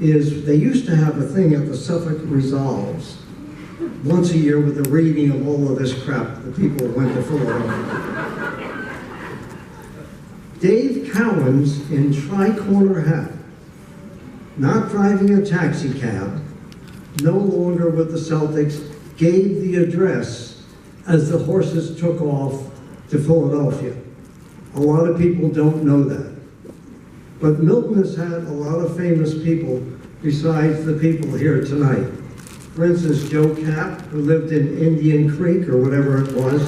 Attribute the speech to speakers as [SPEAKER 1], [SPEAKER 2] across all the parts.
[SPEAKER 1] is they used to have a thing at the Suffolk Resolves once a year with a reading of all of this crap that people went to Philadelphia. Dave Cowens in tri-corner hat, not driving a taxi cab, no longer with the Celtics, gave the address as the horses took off to Philadelphia. A lot of people don't know that. But Milton has had a lot of famous people besides the people here tonight. For instance, Joe Cap, who lived in Indian Creek or whatever it was.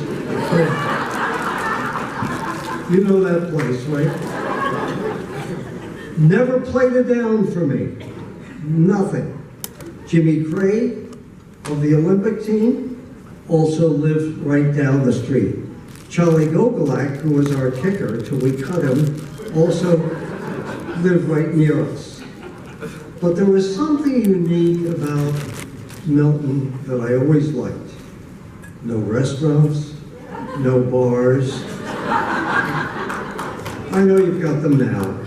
[SPEAKER 1] You know that place, right? Never played it down for me. Nothing. Jimmy Craig of the Olympic team also lived right down the street. Charlie Gogolak, who was our kicker till we cut him, also lived right near us. But there was something unique about Milton that I always liked. No restaurants, no bars. I know you've got them now.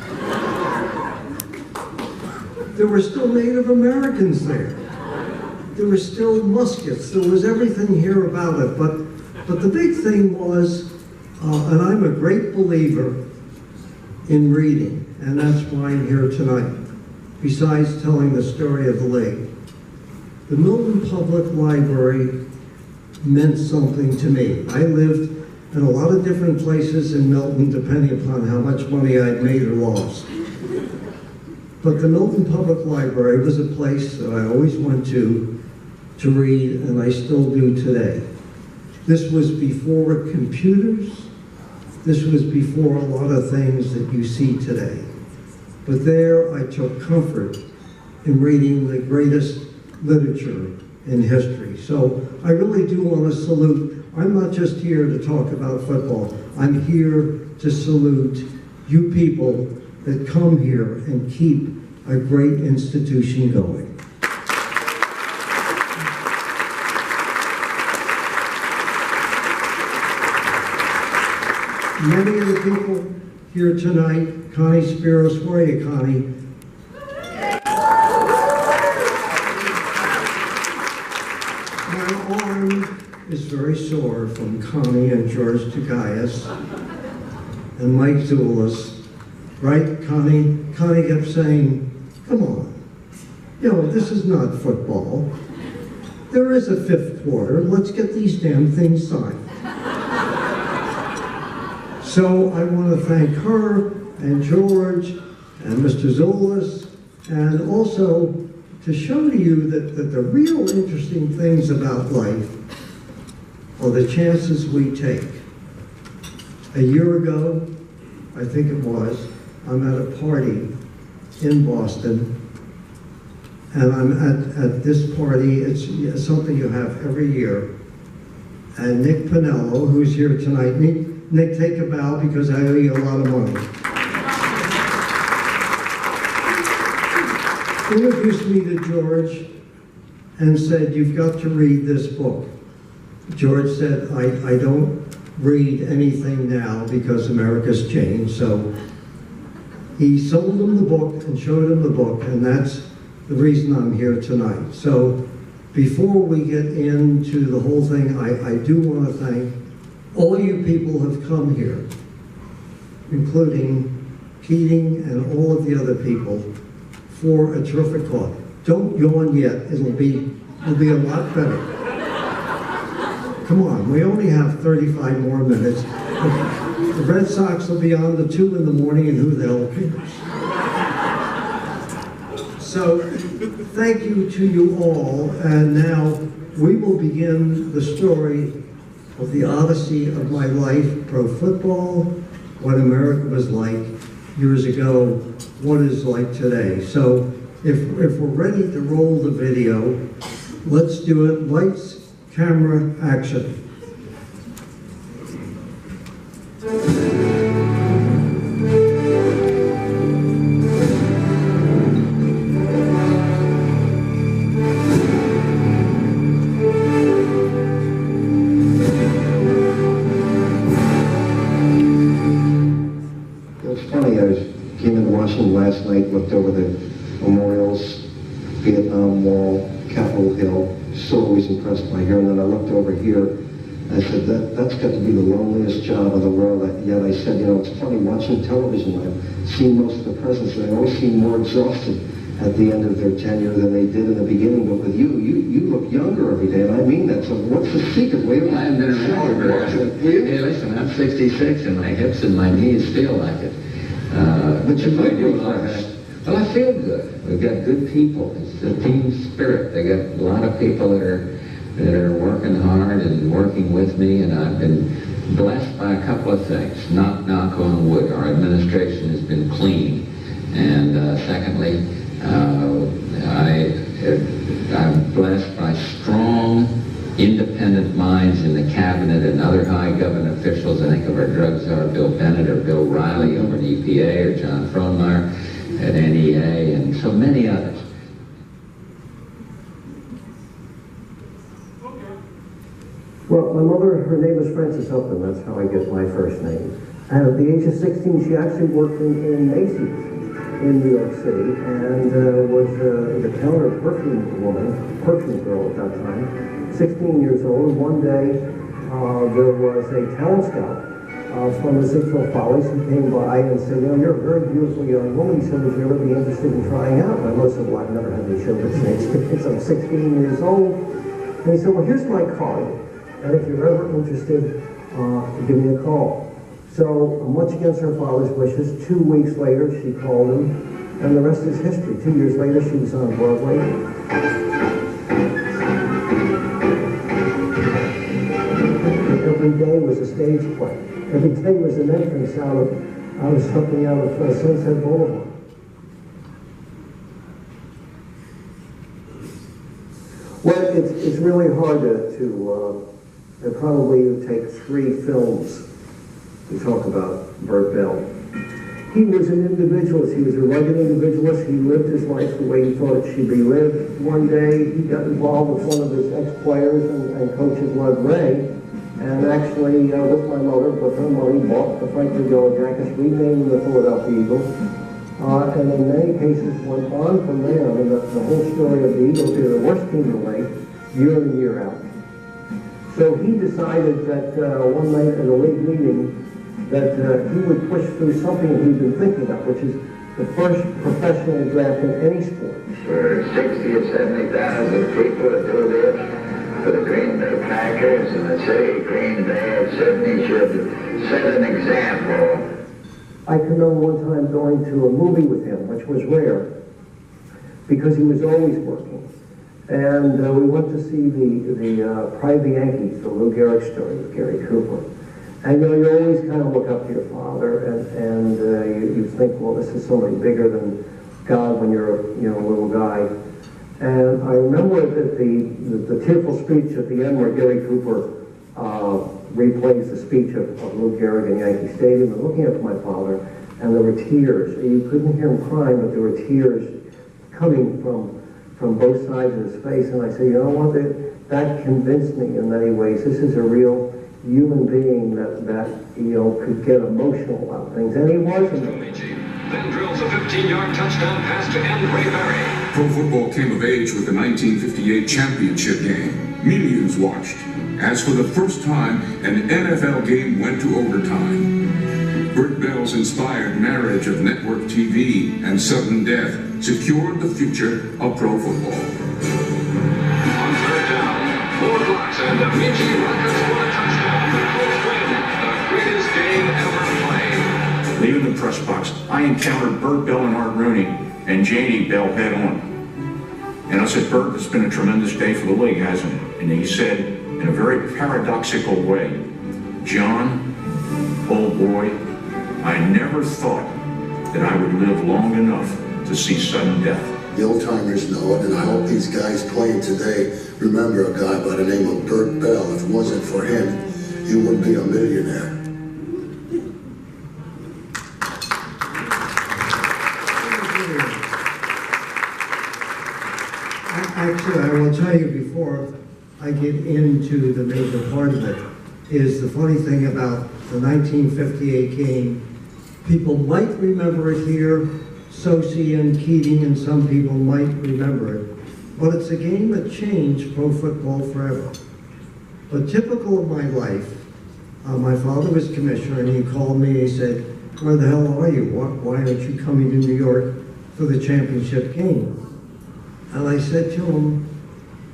[SPEAKER 1] There were still Native Americans there. There were still muskets. There was everything here about it. But the big thing was, and I'm a great believer in reading, and that's why I'm here tonight, besides telling the story of the league. The Milton Public Library meant something to me. I lived in a lot of different places in Milton, depending upon how much money I'd made or lost. But the Milton Public Library was a place that I always went to read, and I still do today. This was before computers. This was before a lot of things that you see today. But there I took comfort in reading the greatest literature in history. So I really do want to salute. I'm not just here to talk about football. I'm here to salute you people that come here and keep a great institution going. Many of the people here tonight, Connie Spiros, where are you, Connie? My arm is very sore from Connie and George Tagayas and Mike Zulis. Right, Connie? Connie kept saying, come on, you know, this is not football. There is a fifth quarter. Let's get these damn things signed. So I want to thank her and George and Mr. Zulis, and also to show to you that the real interesting things about life are the chances we take. A year ago, I think it was, I'm at a party in Boston, and I'm at this party. It's something you have every year. And Nick Pinello, who's here tonight, Nick, take a bow because I owe you a lot of money. Introduced me to George and said, you've got to read this book. George said, I don't read anything now because America's changed. So he sold him the book and showed him the book, and that's the reason I'm here tonight. So before we get into the whole thing, I do want to thank all you people who have come here, including Keating and all of the other people, for a terrific talk. Don't yawn yet, it'll be a lot better. Come on, we only have 35 more minutes. The Red Sox will be on to 2 in the morning, and who the hell cares? So, thank you to you all, and now we will begin the story of the odyssey of my life, pro football, what America was like years ago, what it is like today. So if we're ready to roll the video, let's do it. Lights, camera, action.
[SPEAKER 2] Last night, looked over the memorials,
[SPEAKER 1] Vietnam Wall, Capitol Hill. So always impressed by here. And then I looked over here. I said, that's got to be the loneliest job in the world. Yet I said, you know, it's funny, watching television, I've seen most of the presidents, and they always seem more exhausted at the end of their tenure than they did in the beginning. But with you look younger every day, and I mean that. So what's the secret?
[SPEAKER 2] I haven't been around forever. Hey, listen, I'm 66, and my hips and my knees feel like it.
[SPEAKER 1] But you look refreshed.
[SPEAKER 2] Well, I feel good. We've got good people. It's a team spirit. They got a lot of people that are working hard and working with me, and I've been blessed by a couple of things. Knock on wood. Our administration has been clean, and secondly, I'm blessed by strong, independent minds in the cabinet and other high government officials. I think of our drug czar, Bill Bennett, or Bill Riley over at EPA, or John Frohnmeyer at NEA, and so many others.
[SPEAKER 3] Well, my mother, her name was Frances Upton. That's how I get my first name. And at the age of 16, she actually worked in Macy's in New York City, and was the counter perfume girl at that time. 16 years old. One day, there was a talent scout from the Ziegfeld Follies who came by and said, you know, you're a very beautiful young woman. He said, would you ever be interested in trying out? And I must have, well, I've never had any show business experience. I'm 16 years old. And he said, well, here's my card. And if you're ever interested, give me a call. So, much against her father's wishes, 2 weeks later, she called him, and the rest is history. 2 years later, she was on Broadway. Every day was a stage play. Every day was an entrance out of something out of Sunset Boulevard. Well, it's really hard to probably take 3 films to talk about Burt Bell. He was an individualist. He was a rugged individualist. He lived his life the way he thought it should be lived. One day, he got involved with one of his ex-players and coaches, Lud Ray, and actually, with my mother, with her money, bought the Franklin Yellow Jackets, renamed the Philadelphia Eagles, and in many cases went on from there. I mean, the whole story of the Eagles, they were the worst team in the league, year in and year out. So he decided that one night at a league meeting that he would push through something he'd been thinking about, which is the first professional draft in any sport.
[SPEAKER 4] For 60 or 70,000 people to do this, for the Green Bay Packers and the city of Green Bay, it certainly should set an example.
[SPEAKER 3] I can remember one time going to a movie with him, which was rare, because he was always working. And we went to see the Pride of the Yankees, the Lou Gehrig story with Gary Cooper. And you know, you always kind of look up to your father, and you think, well, this is somebody bigger than God when you're a little guy. And I remember that the tearful speech at the end where Gary Cooper replays the speech of Lou Gehrig in Yankee Stadium, and looking up to my father, and there were tears. You couldn't hear him crying, but there were tears coming from both sides of his face. And I said, you know what, that convinced me in many ways. This is a real human being that could get emotional about things, and he wasn't.
[SPEAKER 5] Then drills a 15-yard touchdown pass to end Ray Berry.
[SPEAKER 6] Pro football came of age with the 1958 championship game. Millions watched, as for the first time, an NFL game went to overtime. Burt Bell's inspired marriage of network TV and sudden death secured the future of pro football.
[SPEAKER 5] On 3rd down, 4 blocks and Amici Rockets for a touchdown. Colts win the greatest game ever played.
[SPEAKER 7] Leaving the press box, I encountered Burt Bell and Art Rooney and Janie Bell head on. And I said, Burt, it's been a tremendous day for the league, hasn't it? And he said, in a very paradoxical way, John, old boy, I never thought that I would live long enough to see sudden death.
[SPEAKER 8] The old-timers know it, and I hope these guys playing today remember a guy by the name of Burt Bell. If it wasn't for him, you wouldn't be a millionaire.
[SPEAKER 1] Actually, I will tell you before I get into the major part of it, is the funny thing about the 1958 game. People might remember it here, Sosi and Keating and some people might remember it. But it's a game that changed pro football forever. But typical of my life, my father was commissioner, and he called me and he said, "Where the hell are you? Why aren't you coming to New York for the championship game?" And I said to him,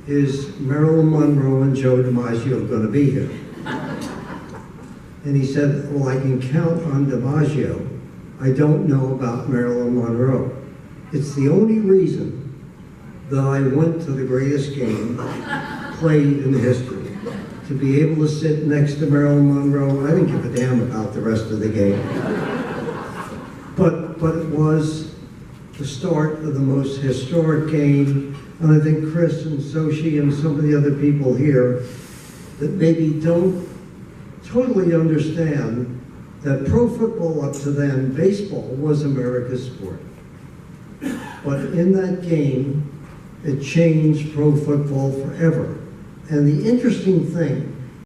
[SPEAKER 1] "Is Marilyn Monroe and Joe DiMaggio going to be here?" And he said, "Well, I can count on DiMaggio. I don't know about Marilyn Monroe." It's the only reason that I went to the greatest game played in history. To be able to sit next to Marilyn Monroe, I didn't give a damn about the rest of the game. But it was the start of the most historic game, and I think Chris and Sochi and some of the other people here that maybe don't totally understand that pro football up to then, baseball was America's sport. But in that game, it changed pro football forever. And the interesting thing